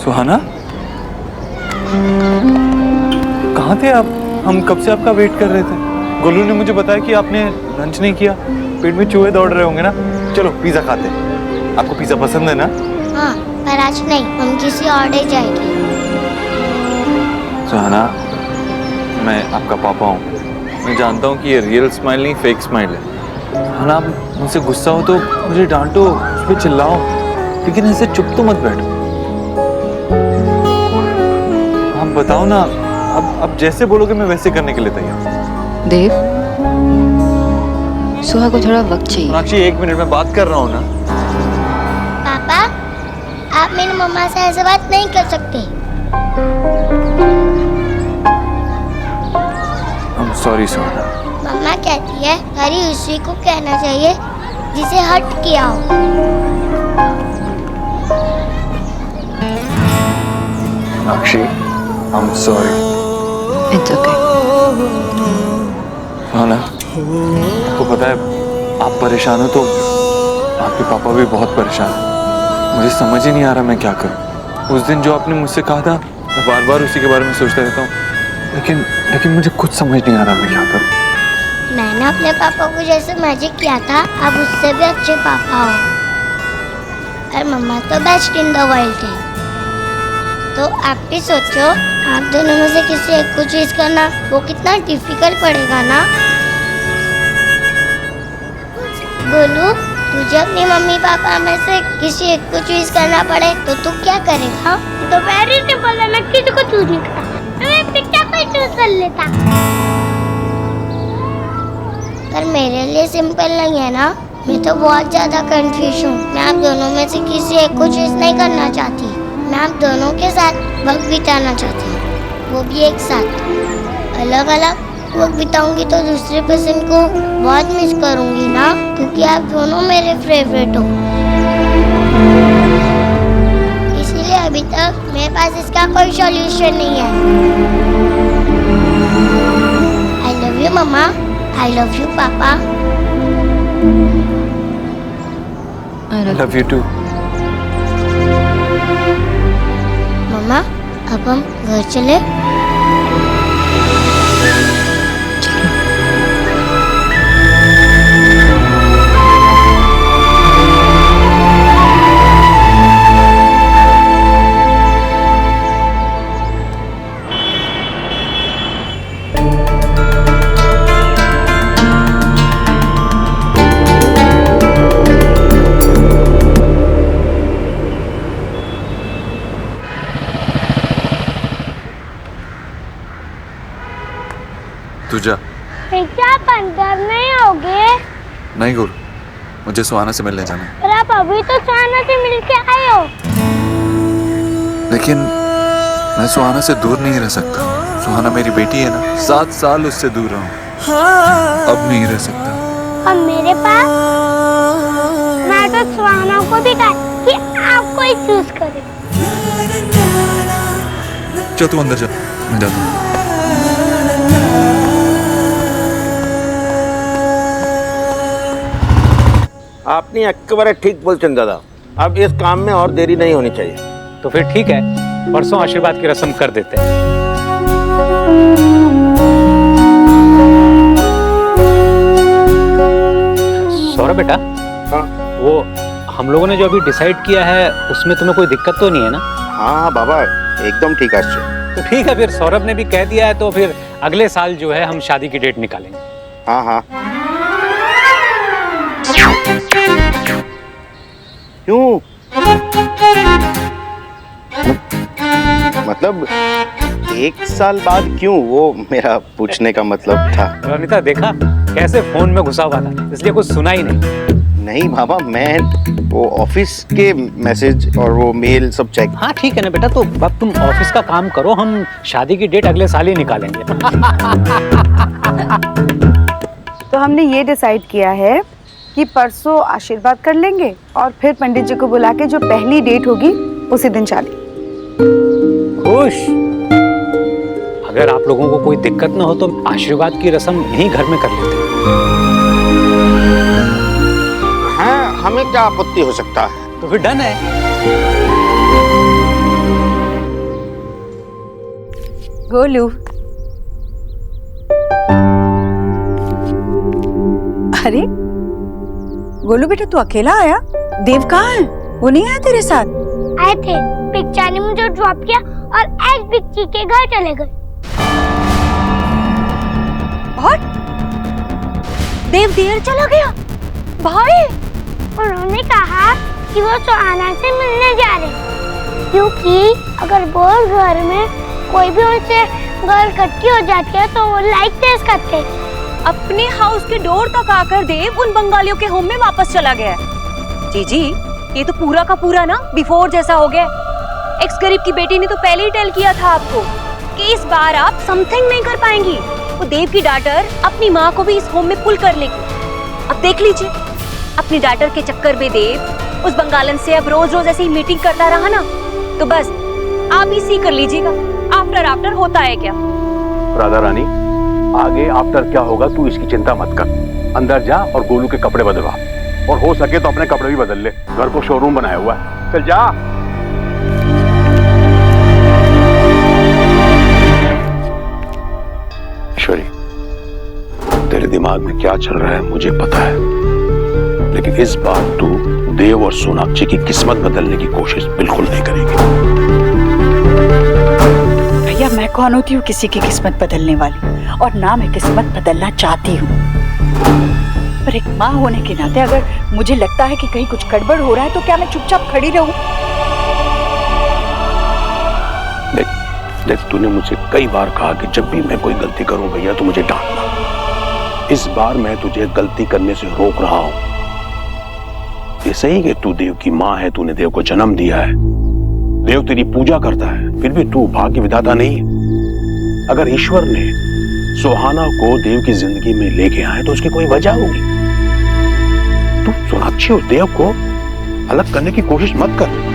सुहाना, कहाँ थे आप? हम कब से आपका वेट कर रहे थे। गोलू ने मुझे बताया कि आपने लंच नहीं किया, पेट में चूहे दौड़ रहे होंगे ना। चलो पिज्जा खाते हैं। आपको पिज्जा पसंद है ना? हाँ, पर आज नहीं, हम किसी और डे जाएंगे। सुहाना, मैं आपका पापा हूँ। मैं जानता हूँ कि ये रियल स्माइल नहीं, फेक स्माइल है। सुहाना, आप मुझसे गुस्सा हो तो मुझे डांटो, उस पर चिल्लाओ, लेकिन ऐसे चुप तो मत बैठो। आप बताओ ना, अब जैसे बोलोगे मैं वैसे करने के लिए तैयार। देव, सुहा को थोड़ा वक्त चाहिए। सोनाक्षी, 1 मिनट में बात कर रहा हूँ ना। पापा, आप मेरी मम्मा से ऐसे बात नहीं कर सकते। I'm sorry सुहाना। मम्मा कहती है हरी उसी को कहना चाहिए जिसे हर्ट किया हो। Sonakshi, I'm sorry। It's okay। सुहाना, आपको पता है आप परेशान हो तो आपके पापा भी बहुत परेशान हैं। मुझे समझ ही नहीं आ रहा मैं क्या करूं। उस दिन जो आपने मुझसे कहा था, मैं बार बार उसी के बारे में सोचता रहता हूँ, लेकिन मुझे कुछ समझ नहीं आ रहा मैं क्या करूं। मैंने अपने पापा को जैसे मैजिक किया था, अब उससे भी अच्छे पापा हो। और मम्मा तो बेस्ट इन द वर्ल्ड है। तो आप भी सोचो, आप दोनों में से किसी एक को चूज करना वो कितना डिफिकल्ट पड़ेगा ना। बोलू, तुझे अपनी मम्मी पापा में से किसी एक को चूज करना पड़े तो तू क्या करेगा? तो वेरी सिंपल है, मैं किसी को चूज नहीं करता, मैं पिक्चर को चूज कर लेता। पर मेरे लिए सिंपल नहीं है ना, मैं तो बहुत ज्यादा कंफ्यूज हूँ। मैं आप दोनों में से किसी एक को चूज नहीं करना चाहती। मैं आप दोनों के साथ वक्त बिताना चाहती हूँ, वो भी एक साथ। अलग अलग वक्त बिताऊंगी तो दूसरे पर्सन को बहुत मिस करूंगी ना, क्योंकि आप दोनों मेरे फेवरेट हो। इसीलिए अभी तक मेरे पास इसका कोई सॉल्यूशन नहीं है। आई लव यू मम्मा, आई लव यू पापा। I love you too। मम्मा, अब हम घर चले? तू जा। क्या आप अंदर नहीं आओगे? नहीं गुरु, मुझे सुहाना से मिलने जाना है। पर आप अभी तो सुहाना से मिल के आए हो। लेकिन मैं सुहाना से दूर नहीं रह सकता। सुहाना मेरी बेटी है ना, 7 साल उससे दूर रहूं, अब नहीं रह सकता। और मेरे पास, मैं तो सुहाना को भी कहा कि आपको ही चूज करे। चल तू अंदर जा, मैं जाता हूँ। আপনি একেবারে ঠিক বলছেন দাদা। अब इस काम में और देरी नहीं होनी चाहिए। तो फिर ठीक है, परसों आशीर्वाद की रस्म कर देते हैं। सौरभ बेटा, हाँ वो हम लोगों ने जो अभी डिसाइड किया है उसमें तुम्हें कोई दिक्कत तो नहीं है ना? हाँ बाबा, एकदम ठीक आछे। तो ठीक है, फिर सौरभ ने भी कह दिया है तो फिर अगले साल जो है हम शादी की डेट निकालेंगे। हाँ हाँ। क्यों? मतलब 1 साल बाद क्यों? वो मेरा पूछने का मतलब था। अनीता देखा कैसे फोन में घुसा हुआ था, इसलिए कुछ सुना ही नहीं। नहीं बाबा, मैं वो ऑफिस के मैसेज और वो मेल सब चेक। हाँ ठीक है ना बेटा, तो अब तुम ऑफिस का काम करो, हम शादी की डेट अगले साल ही निकालेंगे। तो हमने ये डिसाइड किया है कि परसों आशीर्वाद कर लेंगे और फिर पंडित जी को बुला के जो पहली डेट होगी उसी दिन शादी। खुश। अगर आप लोगों को कोई दिक्कत ना हो तो आशीर्वाद की रस्म यहीं घर में कर लेते हैं। हाँ, हमें क्या आपत्ति हो सकता है? तो फिर डन है। गोलू, अरे गोलू बेटा तू अकेला आया? देव कहाँ है? वो नहीं आया तेरे साथ? आए थे, पिक्चा ने मुझे ड्रॉप किया और एज पिक्ची के घर चले गए। और देव देर चला गया भाई? उन्होंने कहा कि वो सुहाना से मिलने जा रहे, क्योंकि अगर वो घर में कोई भी उनसे गर्ल इकट्ठी हो जाती है तो वो लाइक तेज करते। अपने हाउस के डोर तक आकर देव उन बंगालियों के होम में वापस चला गया। जीजी, ये तो पूरा का पूरा ना बिफोर जैसा हो गया। एक्स गरीब की बेटी ने तो पहले ही टेल किया था आपको कि इस बार आप समथिंग नहीं कर पाएंगी। वो देव की डॉटर अपनी माँ को भी इस होम में पुल कर लेगी। अब देख लीजिए, अपनी डॉटर के चक्कर में देव उस बंगालन से अब रोज रोज ऐसी मीटिंग करता रहा ना, तो बस आप ही सी कर लीजिएगा आफ्टर आफ्टर होता है क्या। राधा रानी, आगे आफ्टर क्या होगा तू इसकी चिंता मत कर। अंदर जा और गोलू के कपड़े बदलवा, और हो सके तो अपने कपड़े भी बदल ले। घर को शोरूम बनाया हुआ है, चल जा। ईश्वरी, तेरे दिमाग में क्या चल रहा है मुझे पता है, लेकिन इस बार तू देव और सोनाक्षी की किस्मत बदलने की कोशिश बिल्कुल नहीं करेगी। भैया मैं कौन होती हूँ किसी की किस्मत बदलने वाली, और ना मैं किस्मत बदलना चाहती हूँ। पर एक माँ होने के नाते अगर मुझे लगता है कि कहीं कुछ गड़बड़ हो रहा है तो क्या मैं चुपचाप खड़ी रहूं? देख, तूने मुझे कई बार कहा कि जब भी मैं कोई गलती करूं भैया तो मुझे डांटना। इस बार मैं तुझे गलती करने से रोक रहा हूं। ये सही कि तू देव की माँ है, तूने देव को जन्म दिया है, देव तेरी पूजा करता है, फिर भी तू भाग्य विधाता नहीं है। अगर ईश्वर ने सुहाना को देव की जिंदगी में लेके आए तो उसकी कोई वजह होगी। तू सोनाक्षी और देव को अलग करने की कोशिश मत कर।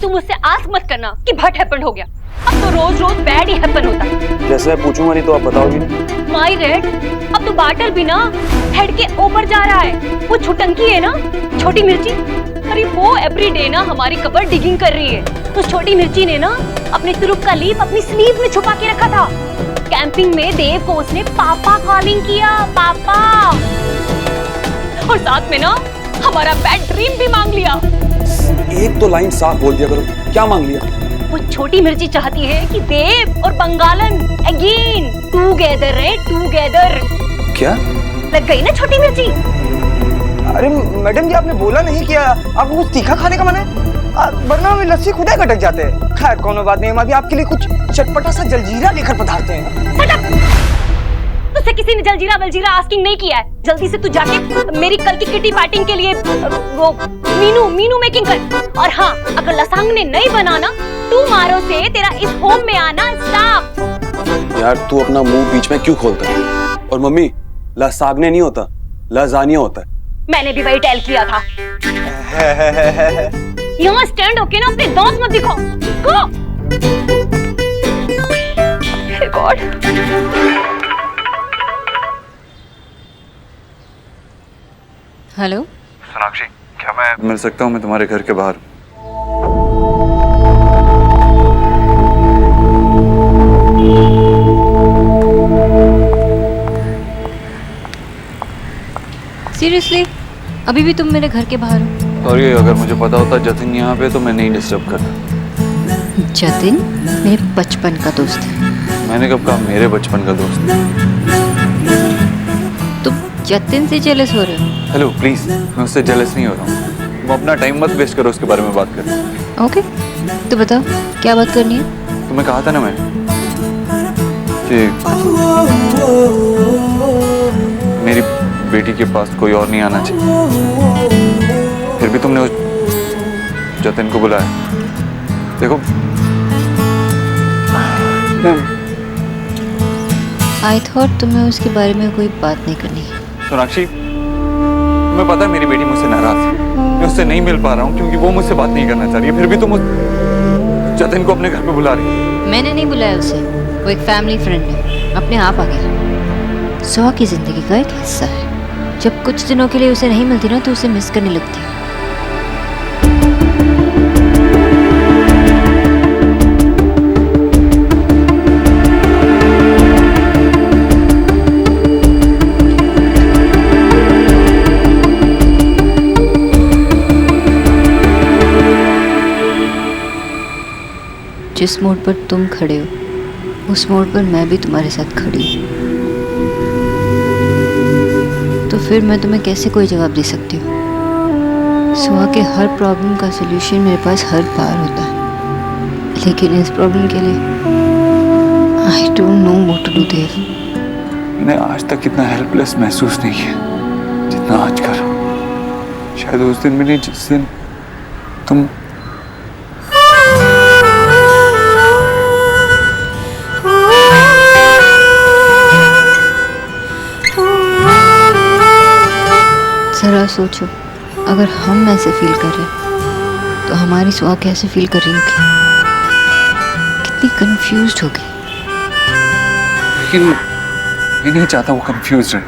मुझसे आस्क मत करना कि भट हैपन हो गया। अब तो रोज रोज बैड ही हैपन होता है। जैसे मैं पूछूंगा नहीं तो आप बताओगी नहीं। माई रेड, अब तो बाटल भी ना हेड के ऊपर जा रहा है। वो छुटंकी है ना, छोटी मिर्ची, अरे वो एवरीडे ना हमारी कबर डिगिंग कर रही है। उस छोटी मिर्ची ने ना अपने तुरुप का लीफ अपनी स्लीव में छुपा के रखा था। कैंपिंग में देव को उसने पापा कॉलिंग किया, पापा, और साथ में ना हमारा बैड ड्रीम भी मांग लिया। एक तो लाइन साफ बोल दिया करो, क्या मांग लिया? वो छोटी मिर्ची चाहती है कि देव और बंगालन अगेन टूगेदर रहे, टूगेदर। क्या लग गई ना छोटी मिर्ची? अरे मैडम जी, आपने बोला नहीं किया आपको कुछ तीखा खाने का मन है, वरना में लस्सी खुदा कटक जाते हैं। खैर कोनो बात नहीं, हम अभी आपके लिए कुछ चटपटा सा जलजीरा लेकर पधारते हैं। तुझसे किसी ने जलजीरा वलजीरा आस्किंग नहीं किया है। जल्दी से तू जाके मेरी कल की किटी पार्टी के लिए वो मीनू मेकिंग कर। और हाँ, अगर लसांग ने नहीं बनाना टुमारो से तेरा इस होम में आना स्टॉप। यार तू अपना मुंह बीच में क्यों खोलता है? और मम्मी, लसागने नहीं होता, लजानिया होता है। मैंने भी वही टेल किया था। यहाँ स्टैंड होके ना अपने दांत मत दिखाओ। गो। हे गॉड। हेलो सोनाक्षी, क्या मैं मिल सकता हूँ? मैं तुम्हारे घर के बाहर। सीरियसली अभी भी तुम मेरे घर के बाहर हो? सॉरी, अगर मुझे पता होता जतिन यहाँ पे तो मैं नहीं डिस्टर्ब करता। जतिन मेरे बचपन का दोस्त है। मैंने कब कहा मेरे बचपन का दोस्त? तुम जतिन से जेलस हो रहे हो? हेलो प्लीज, मैं उससे जेलस नहीं हो रहा हूँ। तुम अपना टाइम मत वेस्ट करो उसके बारे में बात कर। ओके, तो बताओ क्या बात करनी है? तुम्हें कहा था ना मैं कि मेरी बेटी के पास कोई और नहीं आना चाहिए, फिर भी तुमने उस जतिन को बुलाया। देखो आई थॉट तुम्हें उसके बारे में कोई बात नहीं करनी है। सोनाक्षी, तुम्हें पता है मेरी बेटी मुझसे नाराज है, मैं उससे नहीं मिल पा रहा हूँ क्योंकि वो मुझसे बात नहीं करना चाह रही है, फिर भी तुम उस जतिन को अपने घर पे बुला रही हो। मैंने नहीं बुलाया उसे, वो एक फैमिली फ्रेंड है, अपने आप आ गया। सुहा की जिंदगी का एक हिस्सा है, जब कुछ दिनों के लिए उसे नहीं मिलती ना तो उसे मिस करने लगती है। जिस मोड़ पर तुम खड़े हो उस मोड़ पर मैं भी तुम्हारे साथ खड़ी हूँ, तो फिर मैं तुम्हें कैसे कोई जवाब दे सकती हूँ? सुहा के हर प्रॉब्लम का सलूशन मेरे पास हर बार होता है, लेकिन इस प्रॉब्लम के लिए I don't know what to do Dev. मैंने आज तक इतना हेल्पलेस महसूस नहीं किया जितना आज कर रहा हूँ। शायद उस दिन भी नहीं जिस दिन तुम जरा सोचो, अगर हम ऐसे फील कर रहे तो हमारी सुहा कैसे फील कर रही होगी? कितनी कंफ्यूज्ड होगी। लेकिन मैं नहीं चाहता वो कंफ्यूज रहे।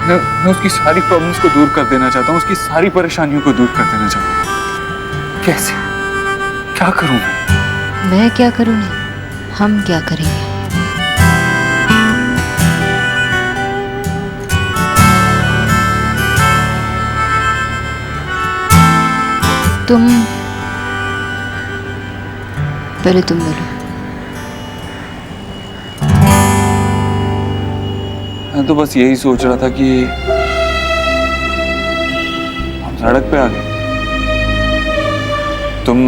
मैं उसकी सारी प्रॉब्लम्स को दूर कर देना चाहता हूँ, उसकी सारी परेशानियों को दूर कर देना चाहता हूँ। कैसे, क्या करूँ मैं क्या करूँगी, हम क्या करेंगे? तुम पहले तुम बोलो। मैं तो बस यही सोच रहा था कि हम सड़क पे आ गए। तुम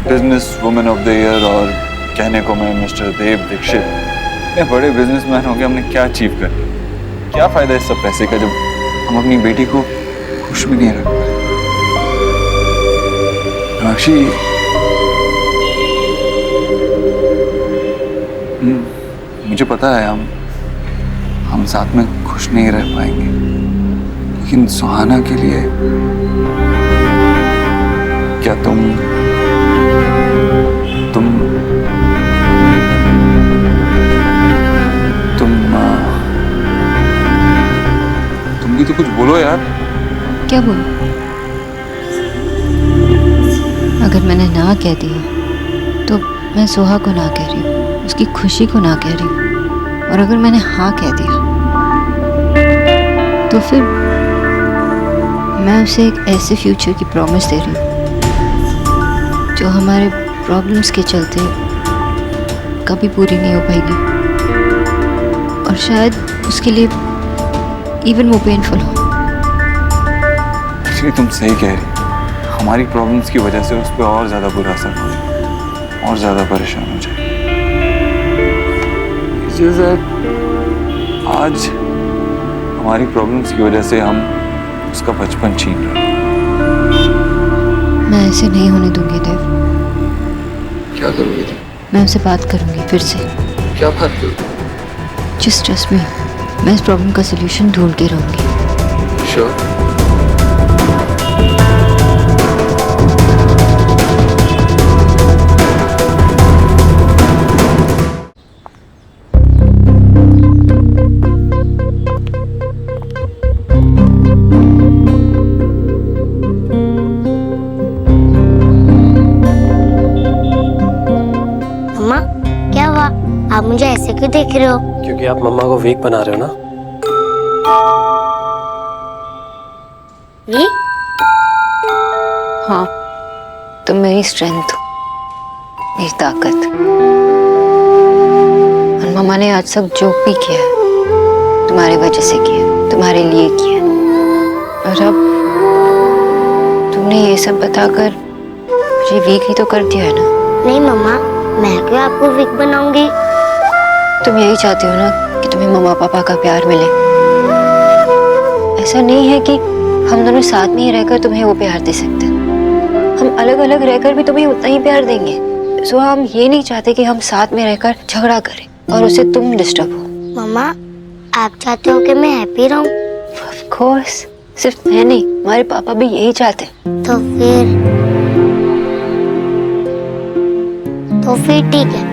business women of the year और कहने को मैं मिस्टर देव दीक्षित। इतने बड़े बिजनेसमैन हो गए, हमने क्या अचीव कर लिया? क्या फायदा इस सब पैसे का जब हम अपनी बेटी को खुश भी नहीं रख पाए? साक्षी, मुझे पता है हम साथ में खुश नहीं रह पाएंगे, लेकिन सुहाना के लिए क्या तुम भी तो कुछ बोलो यार। क्या बोलूं? अगर मैंने ना कह दिया तो मैं सुहा को ना कह रही हूँ, उसकी खुशी को ना कह रही हूँ। और अगर मैंने हाँ कह दिया तो फिर मैं उसे एक ऐसे फ्यूचर की प्रॉमिस दे रही हूँ जो हमारे प्रॉब्लम्स के चलते कभी पूरी नहीं हो पाएगी, और शायद उसके लिए इवन वो पेनफुल हो। इसलिए तुम सही कह रही, हमारी प्रॉब्लम्स की वजह से उस पर और ज्यादा बुरा असर हो और ज्यादा परेशान हो जाए। आज हमारी प्रॉब्लम्स की वजह से हम उसका बचपन छीन रहे हैं। मैं ऐसे नहीं होने दूंगी देव। क्या करोगे तुम? मैं उनसे बात करूंगी फिर से। क्या बात करोगे? जस्ट ट्रस्ट मी, मैं इस प्रॉब्लम का सलूशन ढूंढती रहूंगी। श्योर। अम्मा, क्या हुआ? आप मुझे ऐसे क्यों देख रहे हो? क्योंकि आप मम्मा को वीक बना रहे हो ना। वीक? हाँ, तुम मेरी स्ट्रेंथ हो, मेरी ताकत। और मम्मा ने आज सब जो भी किया है तुम्हारी वजह से किया, तुम्हारे लिए किया, और अब तुमने ये सब बताकर मुझे वीक ही तो कर दिया है ना। नहीं मम्मा, मैं क्यों आपको वीक बनाऊंगी? तुम यही चाहती हो ना कि तुम्हें मम्मा पापा का प्यार मिले। ऐसा नहीं है कि हम दोनों साथ में ही रहकर तुम्हें वो प्यार दे सकते, हम अलग अलग रहकर भी तुम्हें उतना ही प्यार देंगे। सो हम ये नहीं चाहते कि हम साथ में रहकर झगड़ा करें और उससे तुम डिस्टर्ब हो। मम्मा, आप चाहते हो कि मैं हैप्पी रहूं? ऑफ कोर्स, सिर्फ मैं नहीं, हमारे पापा भी यही चाहते हैं। तो फिर ठीक है,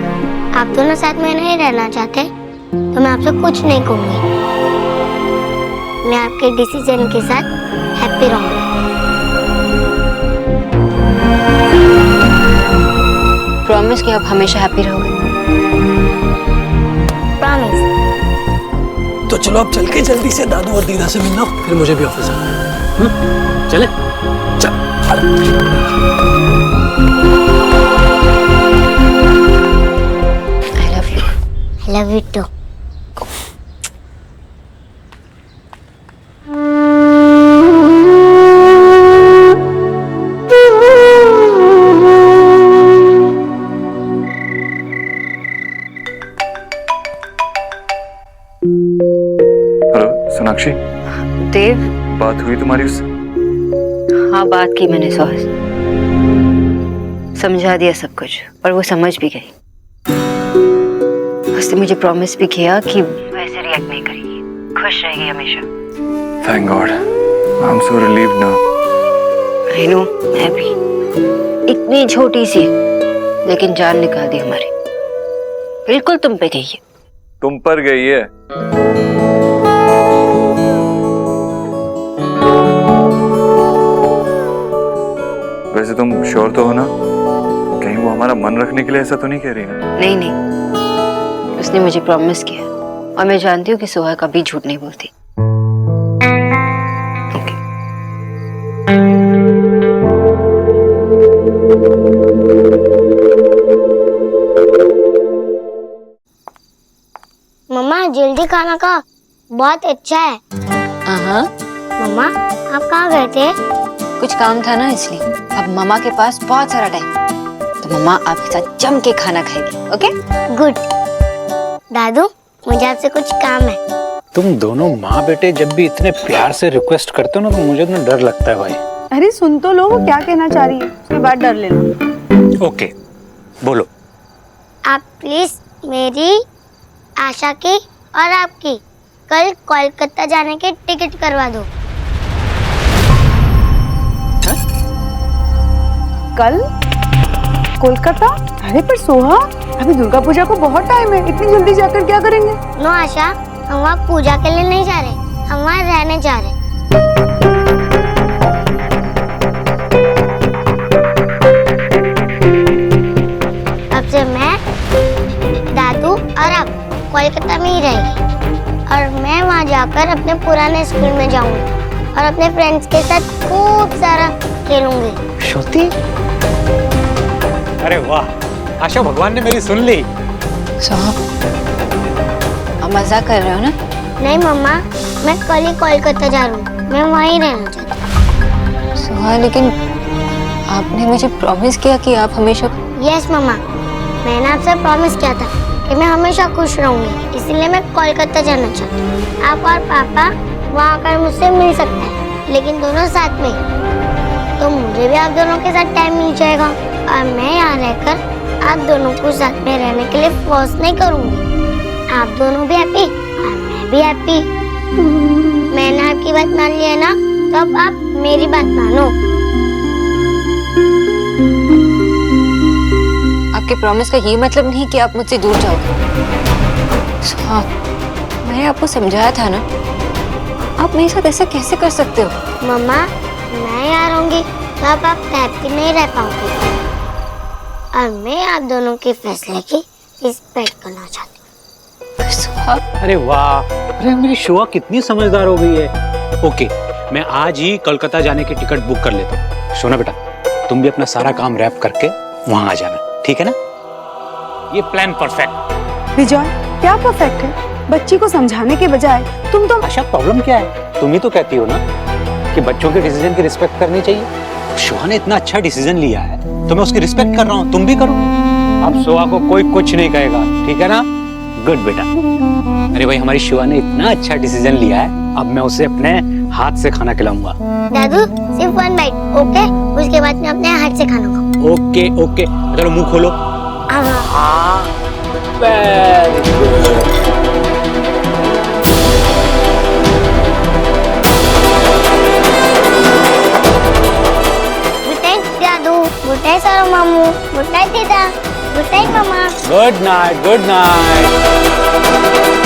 आप दोनों साथ में नहीं रहना चाहते तो मैं आपसे कुछ नहीं कहूंगी। मैं आपके डिसीजन के साथ हैप्पी रहूंगी। प्रॉमिस कि आप हमेशा हैप्पी रहोगे? प्रॉमिस। तो चलो अब चल के जल्दी से दादू और दीदा से मिलना, फिर मुझे भी ऑफिस आना है। चले चल। I love you too. Hello Sonakshi, Dev, बात हुई तुम्हारी उससे? हाँ बात की मैंने सॉस, समझा दिया सब कुछ और वो समझ भी गई। उसने मुझे प्रॉमिस भी किया कि वैसे रिएक्ट नहीं करेगी, खुश रहेगी हमेशा। Thank God, I am so relieved now. I know, मैं भी। इतनी छोटी सी लेकिन जान निकाल दी हमारी, बिल्कुल तुम पे गई है। तुम पर गई है? वैसे तुम श्योर तो हो ना, कहीं वो हमारा मन रखने के लिए ऐसा तो नहीं कह रही ना? नहीं नहीं, उसने मुझे प्रॉमिस किया और मैं जानती हूँ कि सोहा कभी झूठ नहीं बोलती। मम्मा जल्दी खाना खा, बहुत अच्छा है। मम्मा आप कहाँ गए थे? कुछ काम था ना इसलिए। अब मम्मा के पास बहुत सारा टाइम, तो मम्मा आपके साथ जम के खाना खाएगी। Okay good. दादू मुझे आपसे कुछ काम है। तुम दोनों माँ बेटे जब भी इतने प्यार से रिक्वेस्ट करते हो ना, तो मुझे इतना डर लगता है भाई। अरे सुन तो लो, वो क्या कहना चाह रही है, उसके बाद डर लेना। ओके बोलो। आप प्लीज मेरी, आशा की और आपकी कल कोलकाता जाने के टिकट करवा दो। कल कोलकाता? अरे पर सोहा, अभी दुर्गा पूजा को बहुत टाइम है, इतनी जल्दी जाकर क्या करेंगे? नो आशा, हम वहाँ पूजा के लिए नहीं जा रहे, हम वहाँ रहने जा रहे। अब से मैं, दादू और आप कोलकाता में ही रहेंगे और मैं वहाँ जाकर अपने पुराने स्कूल में जाऊंगी और अपने फ्रेंड्स के साथ खूब सारा खेलूंगी। श्रुति, अरे वाह, आशा भगवान ने मेरी सुन ली। सोहा, आप मजाक कर रहे हो ना? नहीं मम्मा, मैं कल ही कोलकाता जा रही हूँ, मैं वहीं रहना चाहती हूँ। सोहा, लेकिन आपने मुझे प्रॉमिस किया कि आप हमेशा। यस मम्मा, मैंने आपसे प्रॉमिस किया था कि मैं हमेशा खुश रहूंगी, इसलिए मैं कोलकाता जाना चाहती हूँ। आप और पापा वहाँ आकर मुझसे मिल सकते हैं, लेकिन दोनों साथ में, तो मुझे भी आप दोनों के साथ टाइम मिल जाएगा और मैं यहाँ रहकर आप दोनों को साथ में रहने के लिए फोर्स नहीं करूँगी। आप दोनों भी हैप्पी और मैं भी हैप्पी। मैंने आपकी बात मान ली है ना, तो अब आप मेरी बात मानो। आपके प्रॉमिस का ये मतलब नहीं कि आप मुझसे दूर जाओगे। हाँ, मैंने आपको समझाया था ना, आप मेरे साथ ऐसा कैसे कर सकते हो? मम्मा, मैं यहाँ रहूंगी तो अब आप हैप्पी नहीं रह पाओगे और मैं आप दोनों के फैसले की रिस्पेक्ट करना चाहती हूँ। अरे वाह, अरे मेरी शुआ कितनी समझदार हो गई है। ओके, मैं आज ही कोलकाता जाने की टिकट बुक कर लेता हूँ। सुनो बेटा, तुम भी अपना सारा काम रैप करके वहाँ आ जाना, ठीक है ना? ये प्लान परफेक्ट। विजय, क्या परफेक्ट है? बच्ची को समझाने के बजाय तुम तो। आशा प्रॉब्लम क्या है? तुम ही तो कहती हो ना कि बच्चों के डिसीजन की रिस्पेक्ट करनी चाहिए। सोहा ने इतना अच्छा डिसीजन लिया है तो मैं उसकी रिस्पेक्ट कर रहा हूँ, तुम भी करो। अब सोहा को कोई कुछ नहीं कहेगा, ठीक है ना? गुड बेटा। अरे भाई हमारी शिवा ने इतना अच्छा डिसीजन लिया है, अब मैं उसे अपने हाथ से खाना खिलाऊंगा। दादू सिर्फ 1 बाइट, ओके? उसके बाद मैं अपने हाथ से खाना खाऊंगा। ओके ओके, चलो मुंह खोलो। हाँ। Very good. Good night sir मामू, गुड नाइट दीदा, गुड नाइट मामा। Good night, good night.